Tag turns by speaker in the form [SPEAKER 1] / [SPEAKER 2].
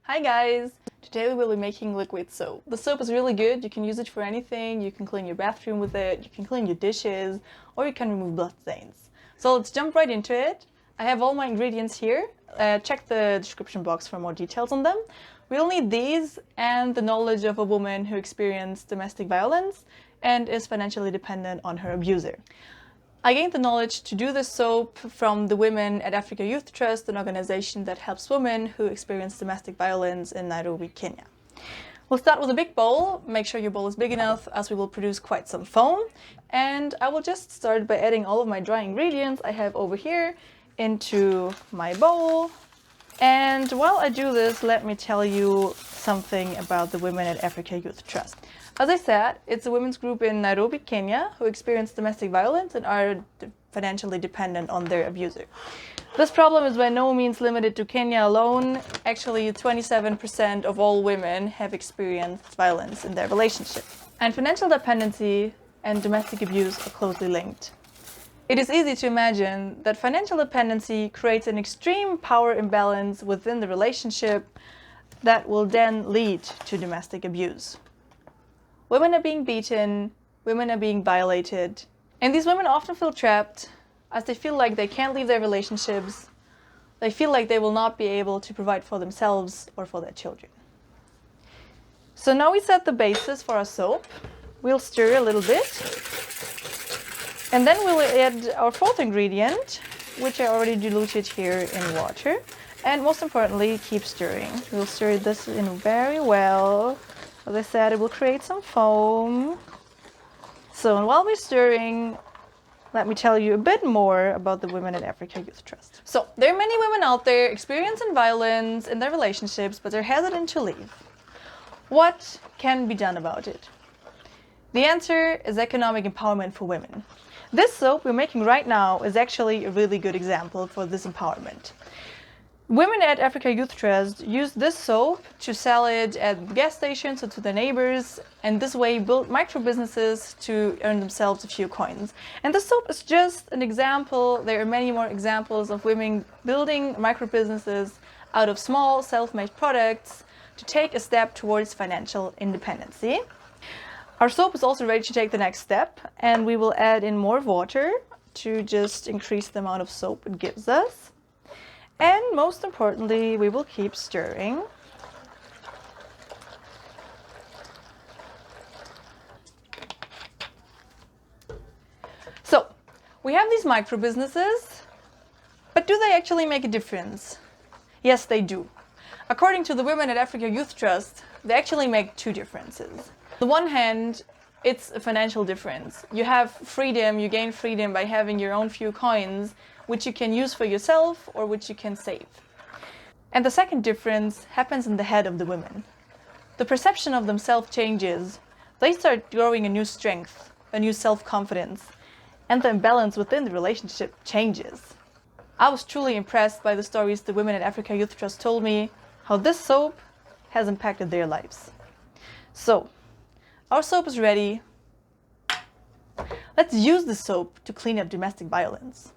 [SPEAKER 1] Hi guys! Today we will be making liquid soap. The soap is really good, you can use it for anything, you can clean your bathroom with it, you can clean your dishes, or you can remove blood stains. So let's jump right into it. I have all my ingredients here. Check the description box for more details on them. We'll need these and the knowledge of a woman who experienced domestic violence and is financially dependent on her abuser. I gained the knowledge to do this soap from the Women at Africa Youth Trust, an organization that helps women who experience domestic violence in Nairobi, Kenya. We'll start with a big bowl. Make sure your bowl is big enough as we will produce quite some foam. And I will just start by adding all of my dry ingredients I have over here into my bowl. And while I do this, let me tell you something about the Women at Africa Youth Trust. As I said, it's a women's group in Nairobi, Kenya, who experience domestic violence and are financially dependent on their abuser. This problem is by no means limited to Kenya alone. Actually, 27% of all women have experienced violence in their relationship. And financial dependency and domestic abuse are closely linked. It is easy to imagine that financial dependency creates an extreme power imbalance within the relationship that will then lead to domestic abuse. Women are being beaten, women are being violated, and these women often feel trapped as they feel like they can't leave their relationships. They feel like they will not be able to provide for themselves or for their children. So now we set the basis for our soap. We'll stir a little bit. And then we'll add our fourth ingredient, which I already diluted here in water. And most importantly, keep stirring. We'll stir this in very well. As I said, it will create some foam. So while we're stirring, let me tell you a bit more about the Women at Africa Youth Trust. So there are many women out there experiencing violence in their relationships, but they're hesitant to leave. What can be done about it? The answer is economic empowerment for women. This soap we're making right now is actually a really good example for this empowerment. Women at Africa Youth Trust use this soap to sell it at gas stations or to their neighbors, and this way build micro businesses to earn themselves a few coins. And this soap is just an example. There are many more examples of women building micro businesses out of small self-made products to take a step towards financial independency. Our soap is also ready to take the next step, and we will add in more water to just increase the amount of soap it gives us. And most importantly, we will keep stirring. So, we have these micro businesses, but do they actually make a difference? Yes, they do. According to the Women at Africa Youth Trust, they actually make two differences. On the one hand, it's a financial difference. You have freedom, you gain freedom by having your own few coins, which you can use for yourself or which you can save. And the second difference happens in the head of the women. The perception of themselves changes. They start growing a new strength, a new self-confidence, and the imbalance within the relationship changes. I was truly impressed by the stories the Women at Africa Youth Trust told me, how this soap has impacted their lives. So, our soap is ready. Let's use the soap to clean up domestic violence.